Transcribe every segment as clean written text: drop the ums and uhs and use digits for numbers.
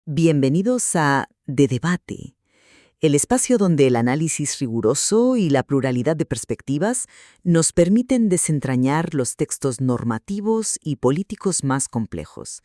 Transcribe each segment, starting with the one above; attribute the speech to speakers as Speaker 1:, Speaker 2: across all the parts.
Speaker 1: Bienvenidos a De Debate, el espacio donde el análisis riguroso y la pluralidad de perspectivas nos permiten desentrañar los textos normativos y políticos más complejos.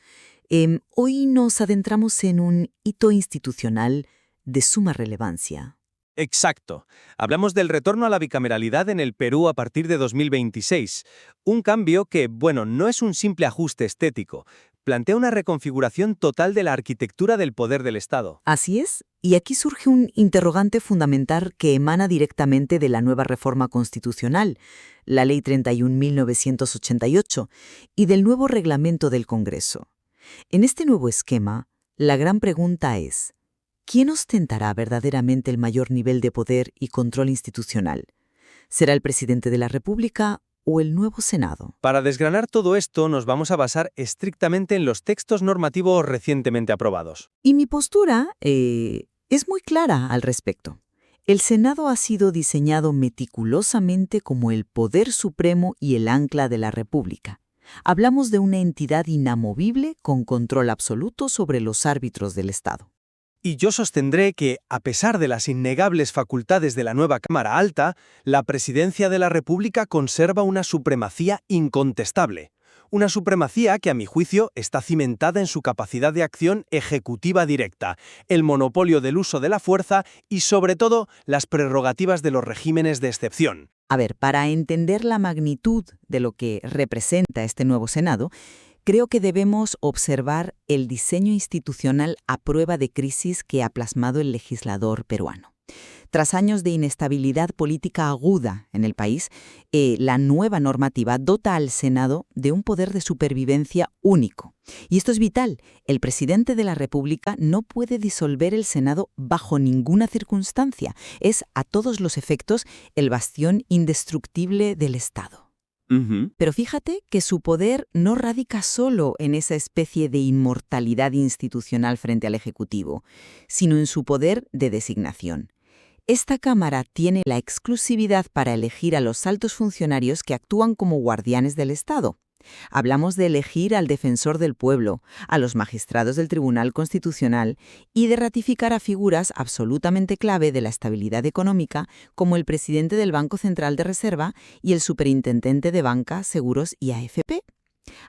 Speaker 1: Hoy nos adentramos en un hito institucional de suma relevancia.
Speaker 2: Exacto. Hablamos del retorno a la bicameralidad en el Perú a partir de 2026. Un cambio que, no es un simple ajuste estético. Plantea una reconfiguración total de la arquitectura del poder del Estado.
Speaker 1: Así es, y aquí surge un interrogante fundamental que emana directamente de la nueva reforma constitucional, la Ley 31.988, y del nuevo reglamento del Congreso. En este nuevo esquema, la gran pregunta es: ¿quién ostentará verdaderamente el mayor nivel de poder y control institucional? ¿Será el presidente de la República o el nuevo Senado?
Speaker 2: Para desgranar todo esto, nos vamos a basar estrictamente en los textos normativos recientemente aprobados.
Speaker 1: Y mi postura es muy clara al respecto. El Senado ha sido diseñado meticulosamente como el poder supremo y el ancla de la República. Hablamos de una entidad inamovible con control absoluto sobre los árbitros del Estado.
Speaker 2: Y yo sostendré que, a pesar de las innegables facultades de la nueva Cámara Alta, la Presidencia de la República conserva una supremacía incontestable. Una supremacía que, a mi juicio, está cimentada en su capacidad de acción ejecutiva directa, el monopolio del uso de la fuerza y, sobre todo, las prerrogativas de los regímenes de excepción.
Speaker 1: A ver, para entender la magnitud de lo que representa este nuevo Senado, creo que debemos observar el diseño institucional a prueba de crisis que ha plasmado el legislador peruano. Tras años de inestabilidad política aguda en el país, la nueva normativa dota al Senado de un poder de supervivencia único. Y esto es vital. El presidente de la República no puede disolver el Senado bajo ninguna circunstancia. Es, a todos los efectos, el bastión indestructible del Estado. Pero fíjate que su poder no radica solo en esa especie de inmortalidad institucional frente al Ejecutivo, sino en su poder de designación. Esta Cámara tiene la exclusividad para elegir a los altos funcionarios que actúan como guardianes del Estado. Hablamos de elegir al defensor del pueblo, a los magistrados del Tribunal Constitucional y de ratificar a figuras absolutamente clave de la estabilidad económica como el presidente del Banco Central de Reserva y el superintendente de Banca, Seguros y AFP.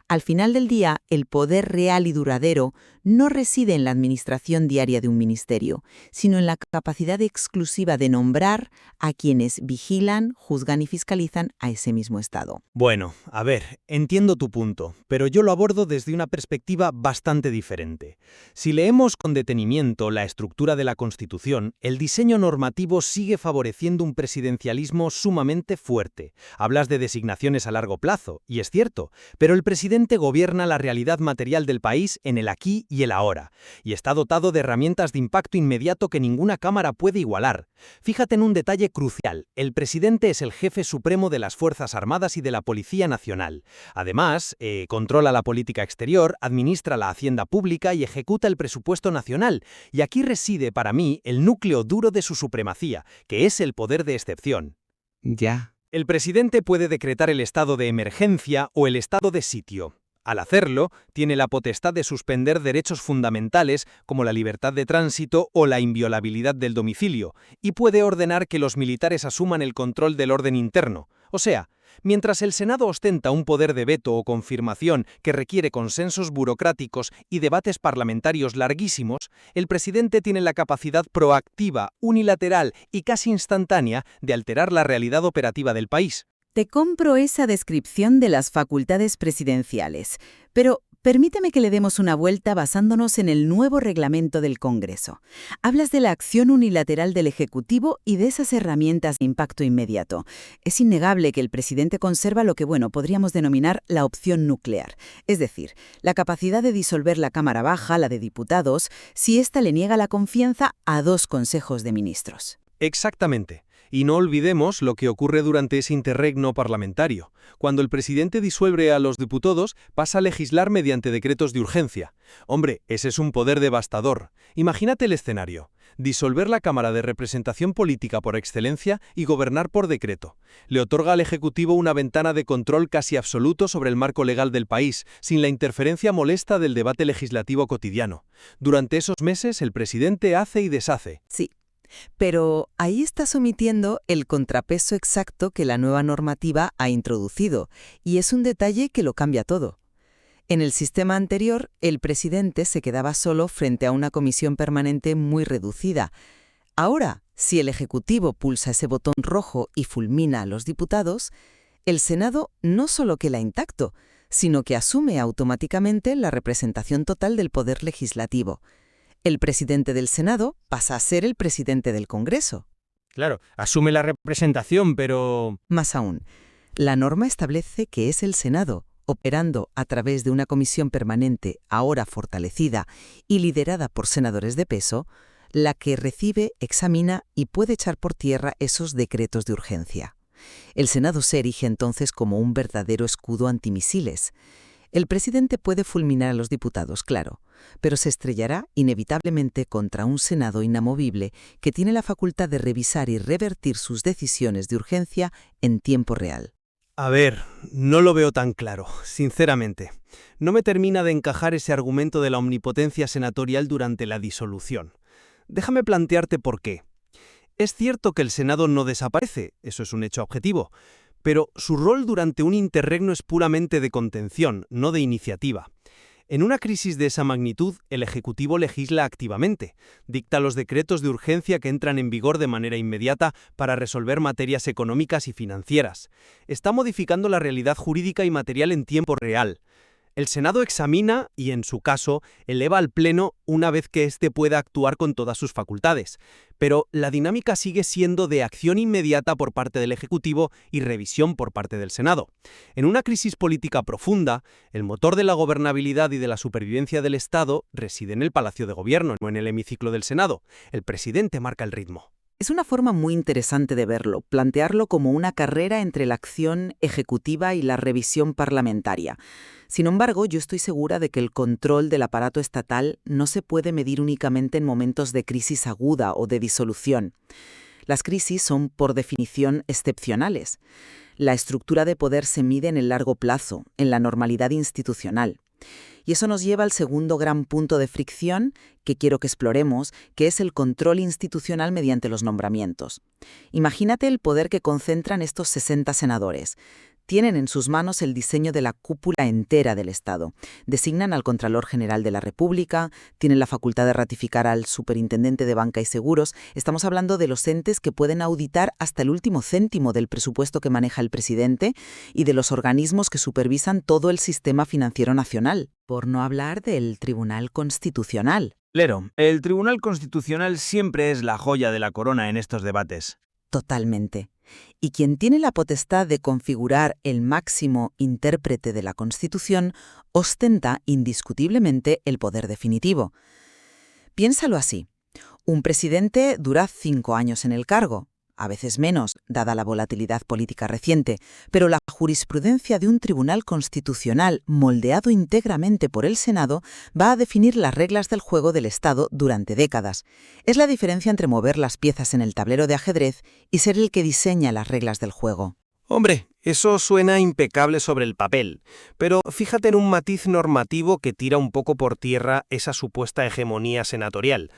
Speaker 1: Al final del día, el poder real y duradero no reside en la administración diaria de un ministerio, sino en la capacidad exclusiva de nombrar a quienes vigilan, juzgan y fiscalizan a ese mismo Estado.
Speaker 2: Bueno, a ver, entiendo tu punto, pero yo lo abordo desde una perspectiva bastante diferente. Si leemos con detenimiento la estructura de la Constitución, el diseño normativo sigue favoreciendo un presidencialismo sumamente fuerte. Hablas de designaciones a largo plazo, y es cierto, pero el presidente gobierna la realidad material del país en el aquí y el ahora, y está dotado de herramientas de impacto inmediato que ninguna cámara puede igualar. Fíjate en un detalle crucial: el presidente es el jefe supremo de las Fuerzas Armadas y de la Policía Nacional. Además, controla la política exterior, administra la hacienda pública y ejecuta el presupuesto nacional. Y aquí reside, para mí, el núcleo duro de su supremacía, que es el poder de excepción.
Speaker 3: Ya.
Speaker 2: El presidente puede decretar el estado de emergencia o el estado de sitio. Al hacerlo, tiene la potestad de suspender derechos fundamentales como la libertad de tránsito o la inviolabilidad del domicilio, y puede ordenar que los militares asuman el control del orden interno. O sea, mientras el Senado ostenta un poder de veto o confirmación que requiere consensos burocráticos y debates parlamentarios larguísimos, el presidente tiene la capacidad proactiva, unilateral y casi instantánea de alterar la realidad operativa del país.
Speaker 1: Te compro esa descripción de las facultades presidenciales, pero permíteme que le demos una vuelta basándonos en el nuevo reglamento del Congreso. Hablas de la acción unilateral del Ejecutivo y de esas herramientas de impacto inmediato. Es innegable que el presidente conserva lo que, podríamos denominar la opción nuclear, es decir, la capacidad de disolver la Cámara Baja, la de diputados, si ésta le niega la confianza a 2 consejos de ministros.
Speaker 2: Exactamente. Y no olvidemos lo que ocurre durante ese interregno parlamentario. Cuando el presidente disuelve a los diputados, pasa a legislar mediante decretos de urgencia. Hombre, ese es un poder devastador. Imagínate el escenario. Disolver la Cámara de Representación Política por excelencia y gobernar por decreto. Le otorga al Ejecutivo una ventana de control casi absoluto sobre el marco legal del país, sin la interferencia molesta del debate legislativo cotidiano. Durante esos meses, el presidente hace y deshace.
Speaker 1: Sí, pero ahí estás omitiendo el contrapeso exacto que la nueva normativa ha introducido, y es un detalle que lo cambia todo. En el sistema anterior, el presidente se quedaba solo frente a una comisión permanente muy reducida. Ahora, si el Ejecutivo pulsa ese botón rojo y fulmina a los diputados, el Senado no solo queda intacto, sino que asume automáticamente la representación total del poder legislativo. El presidente del Senado pasa a ser el presidente del Congreso.
Speaker 2: Claro, asume la representación, pero...
Speaker 1: Más aún, la norma establece que es el Senado, operando a través de una comisión permanente ahora fortalecida y liderada por senadores de peso, la que recibe, examina y puede echar por tierra esos decretos de urgencia. El Senado se erige entonces como un verdadero escudo antimisiles. El presidente puede fulminar a los diputados, claro, pero se estrellará inevitablemente contra un Senado inamovible que tiene la facultad de revisar y revertir sus decisiones de urgencia en tiempo real.
Speaker 2: A ver, no lo veo tan claro, sinceramente. No me termina de encajar ese argumento de la omnipotencia senatorial durante la disolución. Déjame plantearte por qué. Es cierto que el Senado no desaparece, eso es un hecho objetivo, pero su rol durante un interregno es puramente de contención, no de iniciativa. En una crisis de esa magnitud, el Ejecutivo legisla activamente, dicta los decretos de urgencia que entran en vigor de manera inmediata para resolver materias económicas y financieras. Está modificando la realidad jurídica y material en tiempo real. El Senado examina y, en su caso, eleva al Pleno una vez que éste pueda actuar con todas sus facultades. Pero la dinámica sigue siendo de acción inmediata por parte del Ejecutivo y revisión por parte del Senado. En una crisis política profunda, el motor de la gobernabilidad y de la supervivencia del Estado reside en el Palacio de Gobierno, no en el hemiciclo del Senado. El presidente marca el ritmo.
Speaker 1: Es una forma muy interesante de verlo, plantearlo como una carrera entre la acción ejecutiva y la revisión parlamentaria. Sin embargo, yo estoy segura de que el control del aparato estatal no se puede medir únicamente en momentos de crisis aguda o de disolución. Las crisis son, por definición, excepcionales. La estructura de poder se mide en el largo plazo, en la normalidad institucional. Y eso nos lleva al segundo gran punto de fricción que quiero que exploremos, que es el control institucional mediante los nombramientos. Imagínate el poder que concentran estos 60 senadores. Tienen en sus manos el diseño de la cúpula entera del Estado. Designan al Contralor General de la República, tienen la facultad de ratificar al Superintendente de Banca y Seguros. Estamos hablando de los entes que pueden auditar hasta el último céntimo del presupuesto que maneja el presidente y de los organismos que supervisan todo el sistema financiero nacional. Por no hablar del Tribunal Constitucional.
Speaker 3: Lero, el Tribunal Constitucional siempre es la joya de la corona en estos debates.
Speaker 1: Totalmente. Y quien tiene la potestad de configurar el máximo intérprete de la Constitución ostenta indiscutiblemente el poder definitivo. Piénsalo así. Un presidente dura 5 años en el cargo, a veces menos, dada la volatilidad política reciente, pero la jurisprudencia de un tribunal constitucional moldeado íntegramente por el Senado va a definir las reglas del juego del Estado durante décadas. Es la diferencia entre mover las piezas en el tablero de ajedrez y ser el que diseña las reglas del juego.
Speaker 2: Hombre, eso suena impecable sobre el papel, pero fíjate en un matiz normativo que tira un poco por tierra esa supuesta hegemonía senatorial.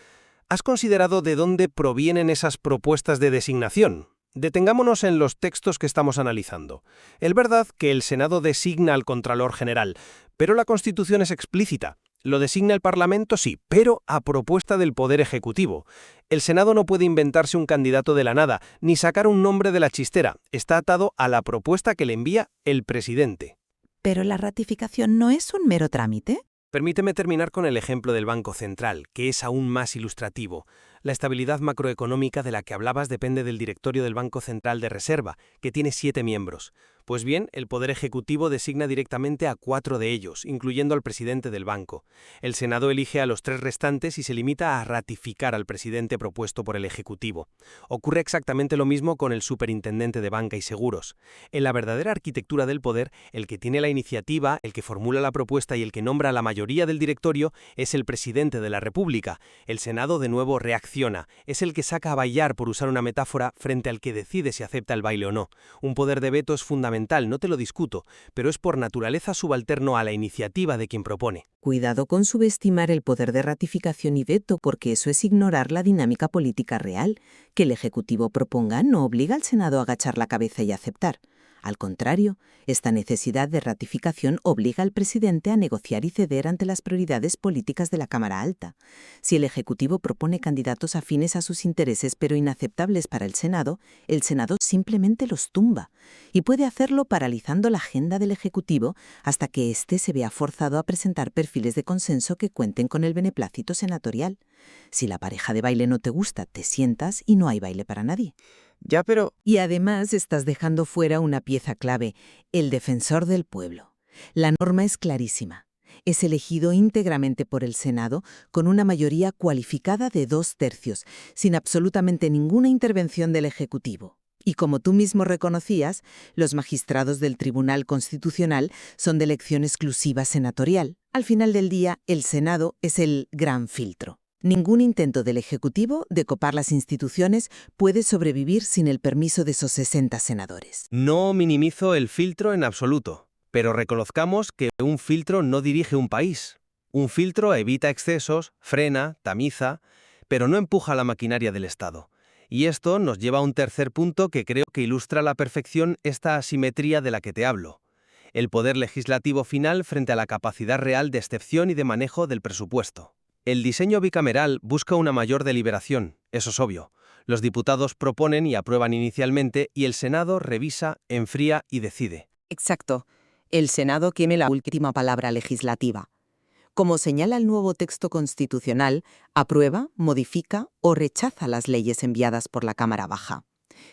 Speaker 2: ¿Has considerado de dónde provienen esas propuestas de designación? Detengámonos en los textos que estamos analizando. Es verdad que el Senado designa al Contralor General, pero la Constitución es explícita. Lo designa el Parlamento, sí, pero a propuesta del Poder Ejecutivo. El Senado no puede inventarse un candidato de la nada, ni sacar un nombre de la chistera. Está atado a la propuesta que le envía el presidente.
Speaker 1: ¿Pero la ratificación no es un mero trámite?
Speaker 2: Permíteme terminar con el ejemplo del Banco Central, que es aún más ilustrativo. La estabilidad macroeconómica de la que hablabas depende del directorio del Banco Central de Reserva, que tiene 7 miembros. Pues bien, el Poder Ejecutivo designa directamente a 4 de ellos, incluyendo al presidente del banco. El Senado elige a los 3 restantes y se limita a ratificar al presidente propuesto por el Ejecutivo. Ocurre exactamente lo mismo con el superintendente de banca y seguros. En la verdadera arquitectura del poder, el que tiene la iniciativa, el que formula la propuesta y el que nombra a la mayoría del directorio es el presidente de la República. El Senado de nuevo reacciona, es el que saca a bailar, por usar una metáfora, frente al que decide si acepta el baile o no. Un poder de veto es fundamental, no te lo discuto, pero es por naturaleza subalterno a la iniciativa de quien propone.
Speaker 1: Cuidado con subestimar el poder de ratificación y veto, porque eso es ignorar la dinámica política real. Que el Ejecutivo proponga no obliga al Senado a agachar la cabeza y aceptar. Al contrario, esta necesidad de ratificación obliga al presidente a negociar y ceder ante las prioridades políticas de la Cámara Alta. Si el Ejecutivo propone candidatos afines a sus intereses pero inaceptables para el Senado simplemente los tumba. Y puede hacerlo paralizando la agenda del Ejecutivo hasta que éste se vea forzado a presentar perfiles de consenso que cuenten con el beneplácito senatorial. Si la pareja de baile no te gusta, te sientas y no hay baile para nadie.
Speaker 3: Ya, pero...
Speaker 1: Y además estás dejando fuera una pieza clave, el defensor del pueblo. La norma es clarísima. Es elegido íntegramente por el Senado con una mayoría cualificada de 2/3, sin absolutamente ninguna intervención del Ejecutivo. Y como tú mismo reconocías, los magistrados del Tribunal Constitucional son de elección exclusiva senatorial. Al final del día, el Senado es el gran filtro. Ningún intento del Ejecutivo de copar las instituciones puede sobrevivir sin el permiso de esos 60 senadores.
Speaker 2: No minimizo el filtro en absoluto, pero reconozcamos que un filtro no dirige un país. Un filtro evita excesos, frena, tamiza, pero no empuja la maquinaria del Estado. Y esto nos lleva a un tercer punto que creo que ilustra a la perfección esta asimetría de la que te hablo. El poder legislativo final frente a la capacidad real de excepción y de manejo del presupuesto. El diseño bicameral busca una mayor deliberación, eso es obvio. Los diputados proponen y aprueban inicialmente y el Senado revisa, enfría y decide.
Speaker 4: Exacto. El Senado tiene la última palabra legislativa. Como señala el nuevo texto constitucional, aprueba, modifica o rechaza las leyes enviadas por la Cámara Baja.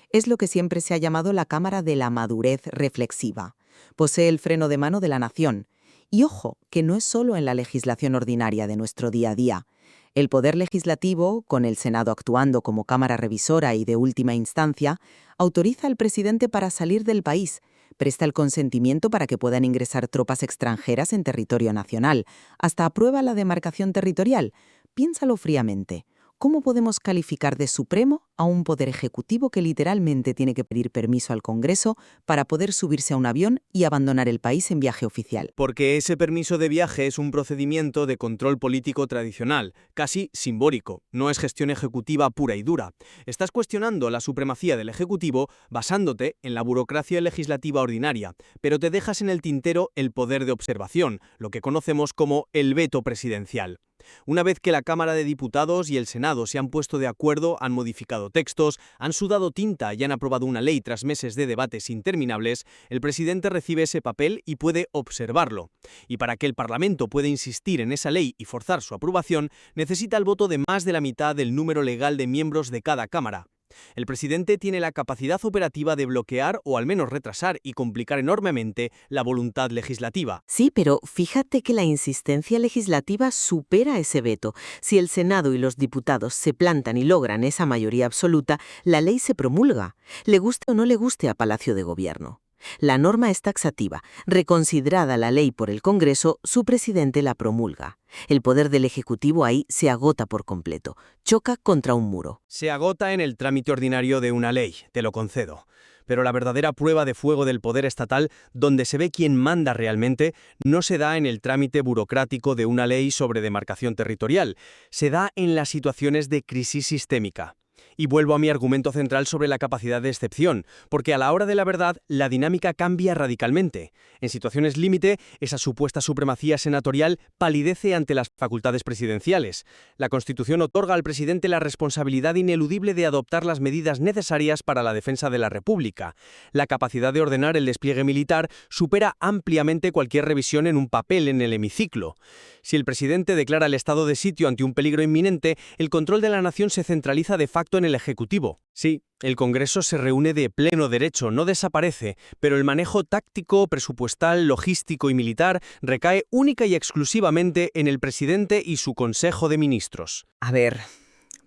Speaker 4: Es lo que siempre se ha llamado la Cámara de la Madurez Reflexiva. Posee el freno de mano de la nación. Y ojo, que no es solo en la legislación ordinaria de nuestro día a día. El Poder Legislativo, con el Senado actuando como Cámara Revisora y de última instancia, autoriza al presidente para salir del país, presta el consentimiento para que puedan ingresar tropas extranjeras en territorio nacional, hasta aprueba la demarcación territorial. Piénsalo fríamente. ¿Cómo podemos calificar de supremo a un poder ejecutivo que literalmente tiene que pedir permiso al Congreso para poder subirse a un avión y abandonar el país en viaje oficial?
Speaker 3: Porque ese permiso de viaje es un procedimiento de control político tradicional, casi simbólico, no es gestión ejecutiva pura y dura. Estás cuestionando la supremacía del Ejecutivo basándote en la burocracia legislativa ordinaria, pero te dejas en el tintero el poder de observación, lo que conocemos como el veto presidencial. Una vez que la Cámara de Diputados y el Senado se han puesto de acuerdo, han modificado textos, han sudado tinta y han aprobado una ley tras meses de debates interminables, el presidente recibe ese papel y puede observarlo. Y para que el Parlamento pueda insistir en esa ley y forzar su aprobación, necesita el voto de más de la mitad del número legal de miembros de cada Cámara. El presidente tiene la capacidad operativa de bloquear o al menos retrasar y complicar enormemente la voluntad legislativa.
Speaker 4: Sí, pero fíjate que la insistencia legislativa supera ese veto. Si el Senado y los diputados se plantan y logran esa mayoría absoluta, la ley se promulga, le guste o no le guste a Palacio de Gobierno. La norma es taxativa. Reconsiderada la ley por el Congreso, su presidente la promulga. El poder del Ejecutivo ahí se agota por completo. Choca contra un muro.
Speaker 3: Se agota en el trámite ordinario de una ley, te lo concedo. Pero la verdadera prueba de fuego del poder estatal, donde se ve quién manda realmente, no se da en el trámite burocrático de una ley sobre demarcación territorial. Se da en las situaciones de crisis sistémica. Y vuelvo a mi argumento central sobre la capacidad de excepción, porque a la hora de la verdad, la dinámica cambia radicalmente. En situaciones límite, esa supuesta supremacía senatorial palidece ante las facultades presidenciales. La Constitución otorga al presidente la responsabilidad ineludible de adoptar las medidas necesarias para la defensa de la República. La capacidad de ordenar el despliegue militar supera ampliamente cualquier revisión en un papel en el hemiciclo. Si el presidente declara el estado de sitio ante un peligro inminente, el control de la nación se centraliza de facto en el Ejecutivo. Sí, el Congreso se reúne de pleno derecho, no desaparece, pero el manejo táctico, presupuestal, logístico y militar recae única y exclusivamente en el presidente y su Consejo de Ministros.
Speaker 4: A ver,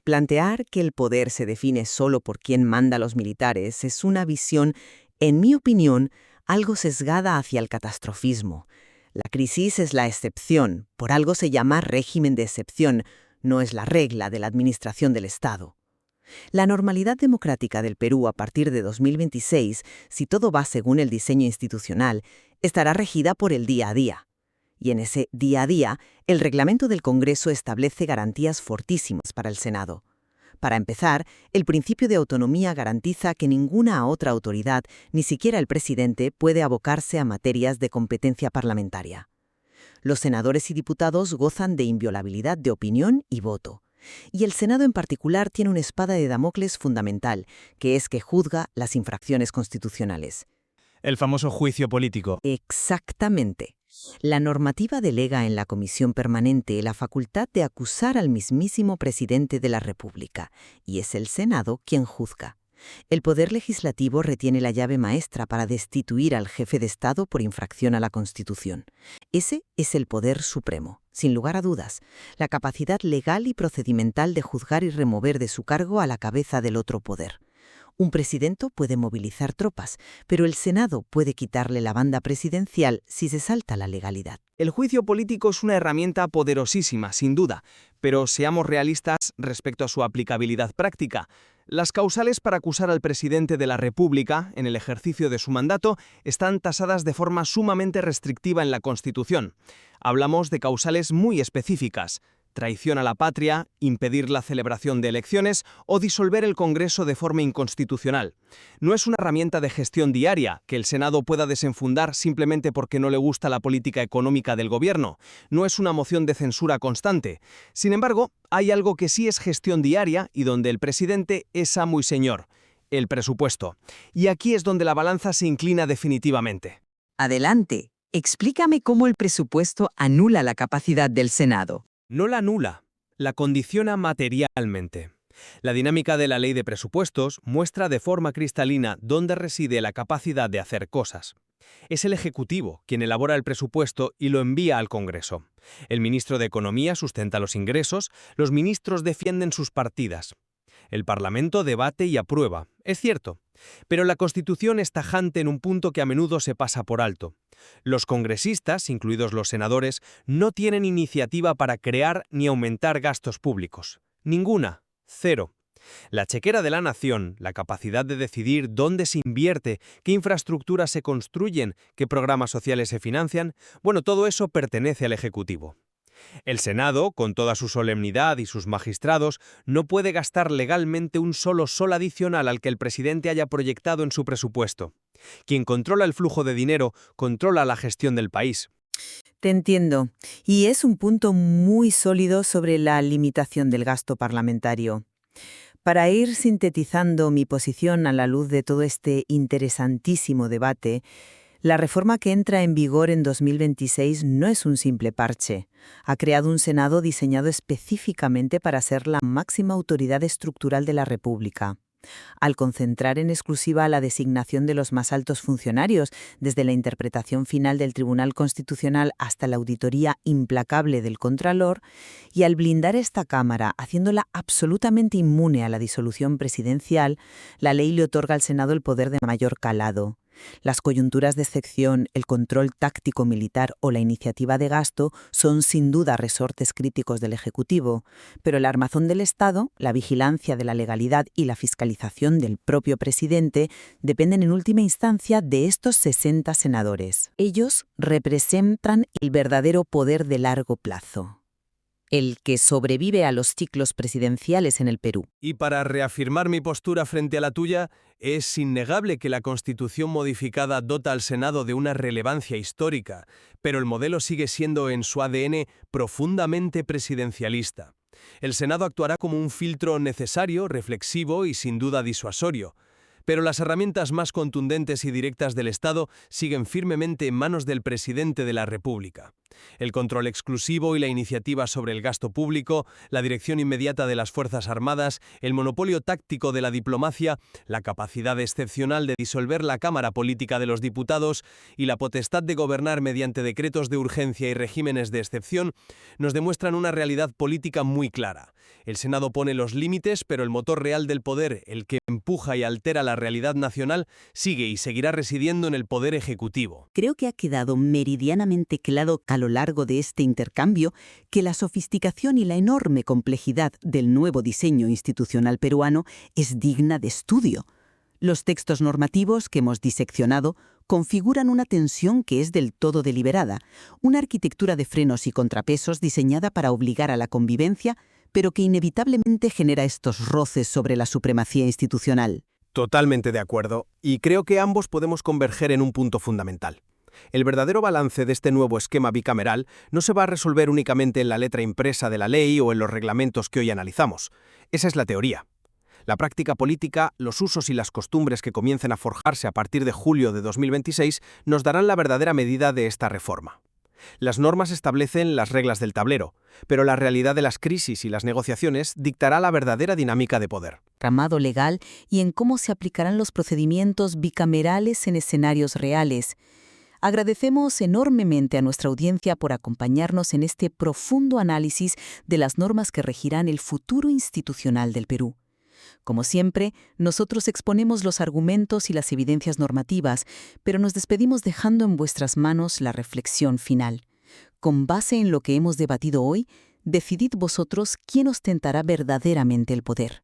Speaker 4: plantear que el poder se define solo por quién manda a los militares es una visión, en mi opinión, algo sesgada hacia el catastrofismo. La crisis es la excepción, por algo se llama régimen de excepción, no es la regla de la administración del Estado. La normalidad democrática del Perú a partir de 2026, si todo va según el diseño institucional, estará regida por el día a día. Y en ese día a día, el reglamento del Congreso establece garantías fortísimas para el Senado. Para empezar, el principio de autonomía garantiza que ninguna otra autoridad, ni siquiera el presidente, puede abocarse a materias de competencia parlamentaria. Los senadores y diputados gozan de inviolabilidad de opinión y voto. Y el Senado en particular tiene una espada de Damocles fundamental, que es que juzga las infracciones constitucionales.
Speaker 3: El famoso juicio político.
Speaker 4: Exactamente. La normativa delega en la Comisión Permanente la facultad de acusar al mismísimo presidente de la República, y es el Senado quien juzga. El Poder Legislativo retiene la llave maestra para destituir al jefe de Estado por infracción a la Constitución. Ese es el poder supremo, sin lugar a dudas, la capacidad legal y procedimental de juzgar y remover de su cargo a la cabeza del otro poder. Un presidente puede movilizar tropas, pero el Senado puede quitarle la banda presidencial si se salta la legalidad.
Speaker 3: El juicio político es una herramienta poderosísima, sin duda, pero seamos realistas respecto a su aplicabilidad práctica. Las causales para acusar al presidente de la República, en el ejercicio de su mandato, están tasadas de forma sumamente restrictiva en la Constitución. Hablamos de causales muy específicas: traición a la patria, impedir la celebración de elecciones o disolver el Congreso de forma inconstitucional. No es una herramienta de gestión diaria que el Senado pueda desenfundar simplemente porque no le gusta la política económica del gobierno. No es una moción de censura constante. Sin embargo, hay algo que sí es gestión diaria y donde el presidente es amo y señor: el presupuesto. Y aquí es donde la balanza se inclina definitivamente.
Speaker 1: Adelante, explícame cómo el presupuesto anula la capacidad del Senado.
Speaker 3: No la anula, la condiciona materialmente. La dinámica de la ley de presupuestos muestra de forma cristalina dónde reside la capacidad de hacer cosas. Es el Ejecutivo quien elabora el presupuesto y lo envía al Congreso. El ministro de Economía sustenta los ingresos, los ministros defienden sus partidas. El Parlamento debate y aprueba, es cierto, pero la Constitución es tajante en un punto que a menudo se pasa por alto. Los congresistas, incluidos los senadores, no tienen iniciativa para crear ni aumentar gastos públicos. Ninguna. Cero. La chequera de la nación, la capacidad de decidir dónde se invierte, qué infraestructuras se construyen, qué programas sociales se financian, bueno, todo eso pertenece al Ejecutivo. El Senado, con toda su solemnidad y sus magistrados, no puede gastar legalmente un solo sol adicional al que el presidente haya proyectado en su presupuesto. Quien controla el flujo de dinero, controla la gestión del país.
Speaker 4: Te entiendo. Y es un punto muy sólido sobre la limitación del gasto parlamentario. Para ir sintetizando mi posición a la luz de todo este interesantísimo debate, la reforma que entra en vigor en 2026 no es un simple parche. Ha creado un Senado diseñado específicamente para ser la máxima autoridad estructural de la República. Al concentrar en exclusiva la designación de los más altos funcionarios, desde la interpretación final del Tribunal Constitucional hasta la auditoría implacable del Contralor, y al blindar esta Cámara, haciéndola absolutamente inmune a la disolución presidencial, la ley le otorga al Senado el poder de mayor calado. Las coyunturas de excepción, el control táctico militar o la iniciativa de gasto son sin duda resortes críticos del Ejecutivo, pero el armazón del Estado, la vigilancia de la legalidad y la fiscalización del propio presidente dependen en última instancia de estos 60 senadores. Ellos representan el verdadero poder de largo plazo, el que sobrevive a los ciclos presidenciales en el Perú.
Speaker 3: Y para reafirmar mi postura frente a la tuya, es innegable que la Constitución modificada dota al Senado de una relevancia histórica, pero el modelo sigue siendo en su ADN profundamente presidencialista. El Senado actuará como un filtro necesario, reflexivo y sin duda disuasorio.
Speaker 5: Pero las herramientas más contundentes y directas del Estado siguen firmemente en manos del presidente de la República. El control exclusivo y la iniciativa sobre el gasto público, la dirección inmediata de las Fuerzas Armadas, el monopolio táctico de la diplomacia, la capacidad excepcional de disolver la Cámara Política de los Diputados y la potestad de gobernar mediante decretos de urgencia y regímenes de excepción nos demuestran una realidad política muy clara. El Senado pone los límites, pero el motor real del poder, el que empuja y altera la realidad nacional, sigue y seguirá residiendo en el Poder Ejecutivo.
Speaker 1: Creo que ha quedado meridianamente claro a lo largo de este intercambio que la sofisticación y la enorme complejidad del nuevo diseño institucional peruano es digna de estudio. Los textos normativos que hemos diseccionado configuran una tensión que es del todo deliberada, una arquitectura de frenos y contrapesos diseñada para obligar a la convivencia, pero que inevitablemente genera estos roces sobre la supremacía institucional.
Speaker 3: Totalmente de acuerdo, y creo que ambos podemos converger en un punto fundamental. El verdadero balance de este nuevo esquema bicameral no se va a resolver únicamente en la letra impresa de la ley o en los reglamentos que hoy analizamos. Esa es la teoría. La práctica política, los usos y las costumbres que comiencen a forjarse a partir de julio de 2026 nos darán la verdadera medida de esta reforma. Las normas establecen las reglas del tablero, pero la realidad de las crisis y las negociaciones dictará la verdadera dinámica de poder.
Speaker 1: Ramado legal y en cómo se aplicarán los procedimientos bicamerales en escenarios reales. Agradecemos enormemente a nuestra audiencia por acompañarnos en este profundo análisis de las normas que regirán el futuro institucional del Perú. Como siempre, nosotros exponemos los argumentos y las evidencias normativas, pero nos despedimos dejando en vuestras manos la reflexión final. Con base en lo que hemos debatido hoy, decidid vosotros quién ostentará verdaderamente el poder.